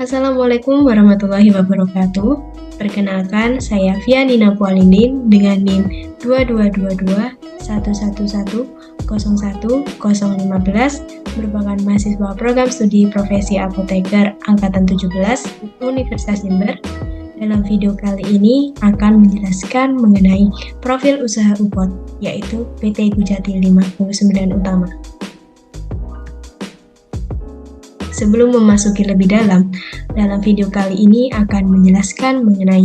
Assalamualaikum warahmatullahi wabarakatuh. Perkenalkan, saya Vianina Pualindin dengan NIM 222211101015 merupakan mahasiswa program studi profesi apoteker angkatan 17 Universitas Jember. Dalam video kali ini akan menjelaskan mengenai profil usaha UPOT, yaitu PT Gujati 59 Utama. Sebelum memasuki lebih dalam video kali ini akan menjelaskan mengenai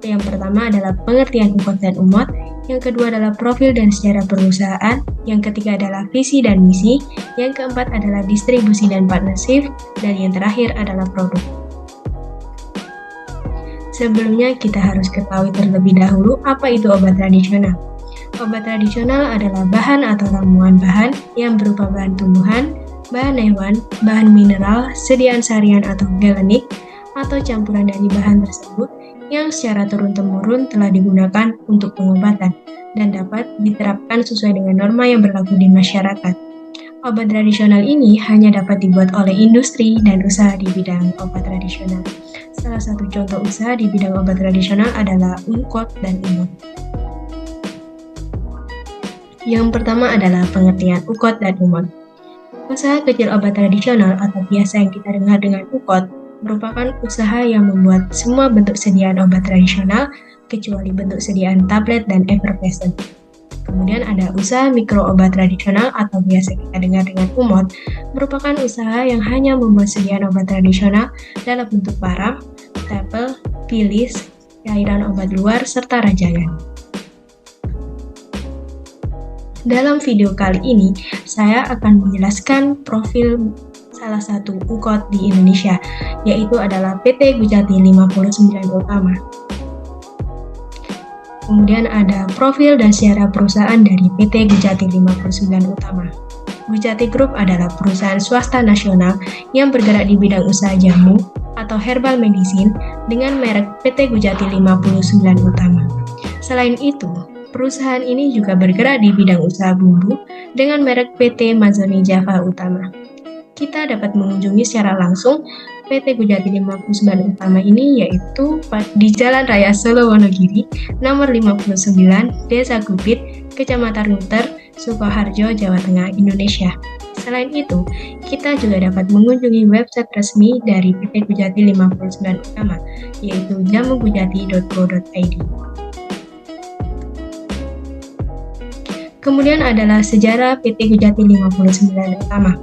yang pertama adalah pengertian UPOT dan UMOT, yang kedua adalah profil dan sejarah perusahaan, yang ketiga adalah visi dan misi, yang keempat adalah distribusi dan partnership, dan yang terakhir adalah produk. Sebelumnya kita harus ketahui terlebih dahulu apa itu obat tradisional. Obat tradisional adalah bahan atau ramuan bahan yang berupa bahan tumbuhan, bahan hewan, bahan mineral, sediaan seharian atau galenik, atau campuran dari bahan tersebut yang secara turun-temurun telah digunakan untuk pengobatan dan dapat diterapkan sesuai dengan norma yang berlaku di masyarakat. Obat tradisional ini hanya dapat dibuat oleh industri dan usaha di bidang obat tradisional. Salah satu contoh usaha di bidang obat tradisional adalah UPOT dan UMOT. Yang pertama adalah pengertian UPOT dan UMOT. Usaha kecil obat tradisional atau biasa yang kita dengar dengan UPOT merupakan usaha yang membuat semua bentuk sediaan obat tradisional kecuali bentuk sediaan tablet dan effervescent. Kemudian ada usaha mikro obat tradisional atau biasa kita dengar dengan UMOT, merupakan usaha yang hanya membuat sediaan obat tradisional dalam bentuk paraf, tepel, pilis, cairan obat luar, serta rajangan. Dalam video kali ini, saya akan menjelaskan profil salah satu UPOT di Indonesia, yaitu adalah PT Gujati 59 Utama. Kemudian ada profil dan sejarah perusahaan dari PT Gujati 59 Utama. Gujati Group adalah perusahaan swasta nasional yang bergerak di bidang usaha jamu atau herbal medicine dengan merek PT Gujati 59 Utama. Selain itu, perusahaan ini juga bergerak di bidang usaha bumbu dengan merek PT Mazzoni Java Utama. Kita dapat mengunjungi secara langsung PT Gujati 59 Utama ini yaitu di Jalan Raya Solo Wonogiri, nomor 59, Desa Gupit, Kecamatan Ruter, Sukoharjo, Jawa Tengah, Indonesia. Selain itu, kita juga dapat mengunjungi website resmi dari PT Gujati 59 Utama, yaitu jamugujati.co.id. Kemudian adalah sejarah PT Gujati 59 Utama.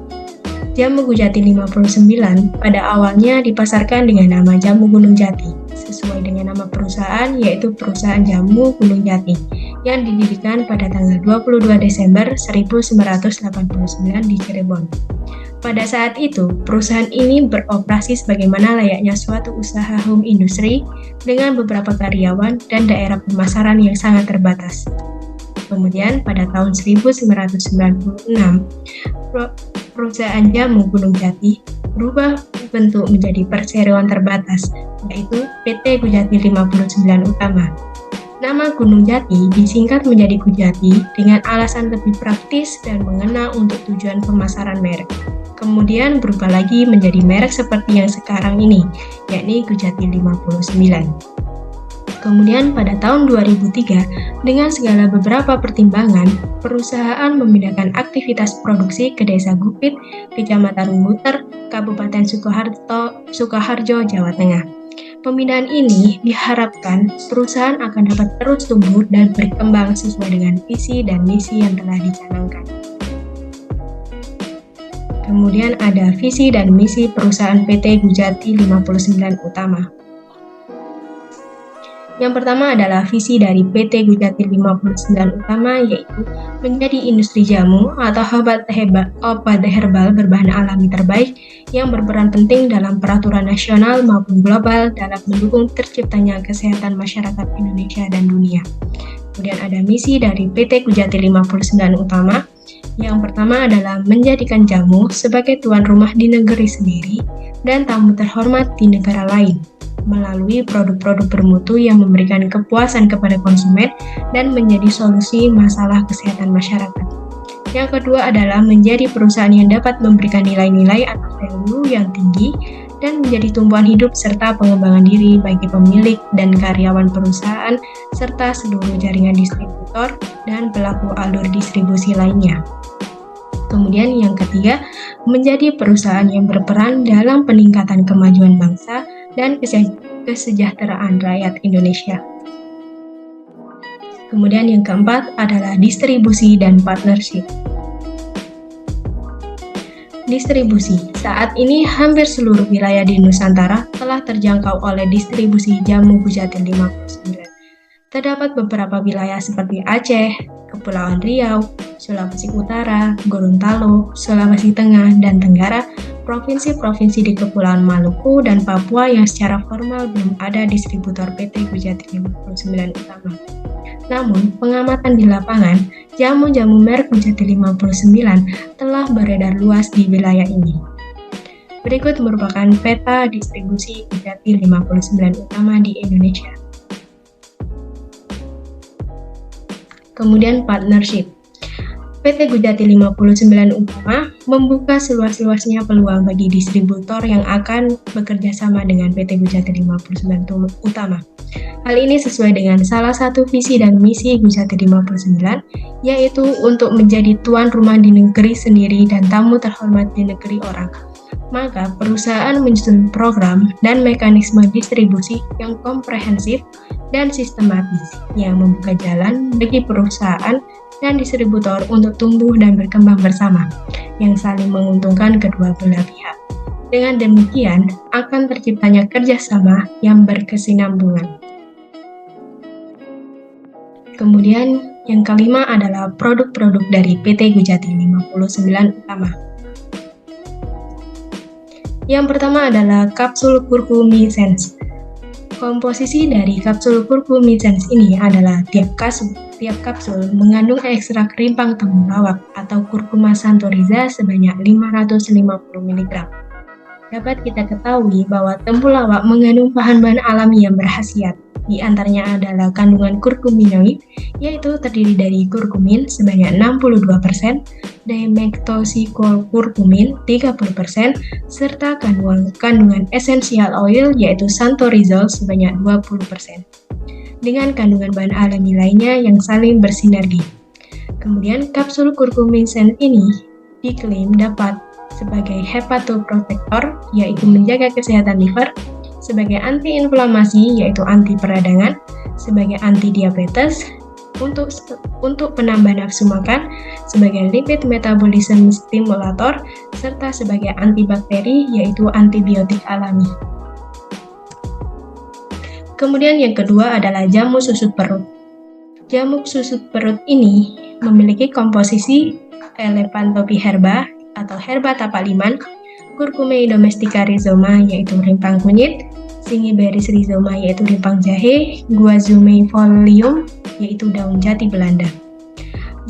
Jamu Gujati 59 pada awalnya dipasarkan dengan nama Jamu Gunung Jati, sesuai dengan nama perusahaan yaitu Perusahaan Jamu Gunung Jati, yang didirikan pada tanggal 22 Desember 1989 di Cirebon. Pada saat itu, perusahaan ini beroperasi sebagaimana layaknya suatu usaha home industry dengan beberapa karyawan dan daerah pemasaran yang sangat terbatas. Kemudian pada tahun 1996, perusahaan Jamu Gunung Jati berubah bentuk menjadi perseroan terbatas, yaitu PT Gujati 59 Utama. Nama Gunung Jati disingkat menjadi Gujati dengan alasan lebih praktis dan mengena untuk tujuan pemasaran merek. Kemudian berubah lagi menjadi merek seperti yang sekarang ini, yakni Gujati 59. Kemudian pada tahun 2003, dengan segala beberapa pertimbangan, perusahaan memindahkan aktivitas produksi ke Desa Gupit, Kecamatan Ruter, Kabupaten Sukoharjo, Jawa Tengah. Pemindahan ini diharapkan perusahaan akan dapat terus tumbuh dan berkembang sesuai dengan visi dan misi yang telah dicanangkan. Kemudian ada visi dan misi perusahaan PT Gujati 59 Utama. Yang pertama adalah visi dari PT Gujati 59 Utama, yaitu menjadi industri jamu atau obat herbal berbahan alami terbaik yang berperan penting dalam peraturan nasional maupun global dalam mendukung terciptanya kesehatan masyarakat Indonesia dan dunia. Kemudian ada misi dari PT Gujati 59 Utama. Yang pertama adalah menjadikan jamu sebagai tuan rumah di negeri sendiri dan tamu terhormat di negara lain, melalui produk-produk bermutu yang memberikan kepuasan kepada konsumen dan menjadi solusi masalah kesehatan masyarakat. Yang kedua adalah menjadi perusahaan yang dapat memberikan nilai-nilai atau value yang tinggi dan menjadi tumpuan hidup serta pengembangan diri bagi pemilik dan karyawan perusahaan serta seluruh jaringan distributor dan pelaku alur distribusi lainnya. Kemudian yang ketiga, menjadi perusahaan yang berperan dalam peningkatan kemajuan bangsa dan kesejahteraan rakyat Indonesia. Kemudian yang keempat adalah distribusi dan partnership. Distribusi. Saat ini hampir seluruh wilayah di Nusantara telah terjangkau oleh distribusi jamu Gujatil 59. Terdapat beberapa wilayah seperti Aceh, Kepulauan Riau, Sulawesi Utara, Gorontalo, Sulawesi Tengah, dan Tenggara, provinsi-provinsi di Kepulauan Maluku dan Papua yang secara formal belum ada distributor PT Gujatil 59 utama. Namun, pengamatan di lapangan, jamu-jamu merek Gujatil 59 telah beredar luas di wilayah ini. Berikut merupakan peta distribusi Gujatil 59 utama di Indonesia. Kemudian partnership. PT Gujatil 59 Utama membuka seluas-luasnya peluang bagi distributor yang akan bekerja sama dengan PT Gujatil 59 Utama. Hal ini sesuai dengan salah satu visi dan misi Gujatil 59, yaitu untuk menjadi tuan rumah di negeri sendiri dan tamu terhormat di negeri orang. Maka perusahaan menyusun program dan mekanisme distribusi yang komprehensif dan sistematis yang membuka jalan bagi perusahaan dan distributor untuk tumbuh dan berkembang bersama, yang saling menguntungkan kedua belah pihak. Dengan demikian, akan terciptanya kerjasama yang berkesinambungan. Kemudian, yang kelima adalah produk-produk dari PT Gujatil 59 Utama. Yang pertama adalah kapsul Curcumisens. Komposisi dari kapsul Curcumisens ini adalah tiap kapsul mengandung ekstrak rimpang temulawak atau Curcuma santoriza sebanyak 550 mg. Dapat kita ketahui bahwa temulawak mengandung bahan-bahan alami yang berkhasiat. Di antaranya adalah kandungan kurkuminoid, yaitu terdiri dari kurkumin sebanyak 62%, dimethylcurcumin 30%, serta kandungan esensial oil yaitu santorizol sebanyak 20%, dengan kandungan bahan alami lainnya yang saling bersinergi. Kemudian kapsul Curcumisens ini diklaim dapat sebagai hepatoprotektor, yaitu menjaga kesehatan liver, sebagai antiinflamasi yaitu anti peradangan, sebagai anti diabetes, untuk penambah nafsu makan, sebagai lipid metabolisme stimulator, serta sebagai antibakteri yaitu antibiotik alami. Kemudian yang kedua adalah jamu susut perut. Jamu susut perut ini memiliki komposisi Elephantopy herba atau herba tapak liman, Curcumae domestica rhizoma yaitu rimpang kunyit, Zingiberries rhizoma yaitu rimpang jahe, Guazumae folium yaitu daun jati Belanda.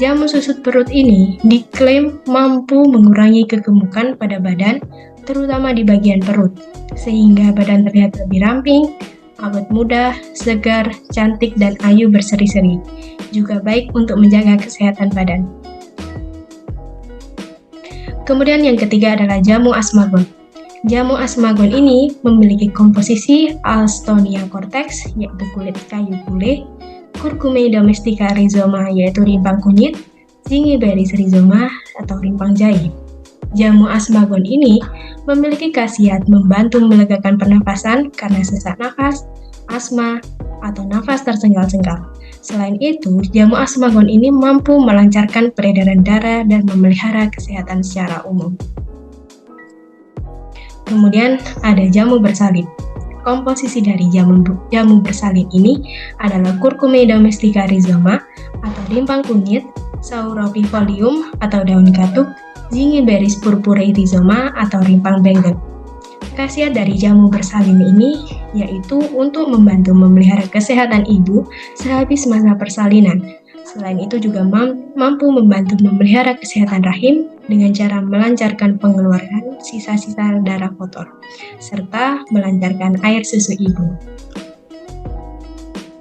Jamu susut perut ini diklaim mampu mengurangi kegemukan pada badan, terutama di bagian perut, sehingga badan terlihat lebih ramping, awet muda, segar, cantik, dan ayu berseri-seri. Juga baik untuk menjaga kesehatan badan. Kemudian yang ketiga adalah jamu asmagon. Jamu asmagon ini memiliki komposisi Alstonia cortex, yaitu kulit kayu bule, Curcumae domestica rhizoma, yaitu rimpang kunyit, Zingiberries rhizoma, atau rimpang jahe. Jamu asmagon ini memiliki khasiat membantu melegakan pernafasan karena sesak nafas, asma, atau nafas tersengal-sengal. Selain itu, jamu asmagon ini mampu melancarkan peredaran darah dan memelihara kesehatan secara umum. Kemudian ada jamu bersalin. Komposisi dari jamu bersalin ini adalah Curcumae domestica rhizoma atau rimpang kunyit, Saurophyolium atau daun katuk, Zingiberries purpurea rhizoma atau rimpang benggel. Khasiat dari jamu bersalin ini yaitu untuk membantu memelihara kesehatan ibu sehabis masa persalinan. Selain itu juga mampu membantu memelihara kesehatan rahim dengan cara melancarkan pengeluaran sisa-sisa darah kotor, serta melancarkan air susu ibu.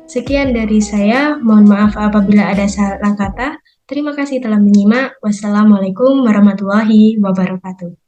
Sekian dari saya, mohon maaf apabila ada salah kata. Terima kasih telah menyimak. Wassalamualaikum warahmatullahi wabarakatuh.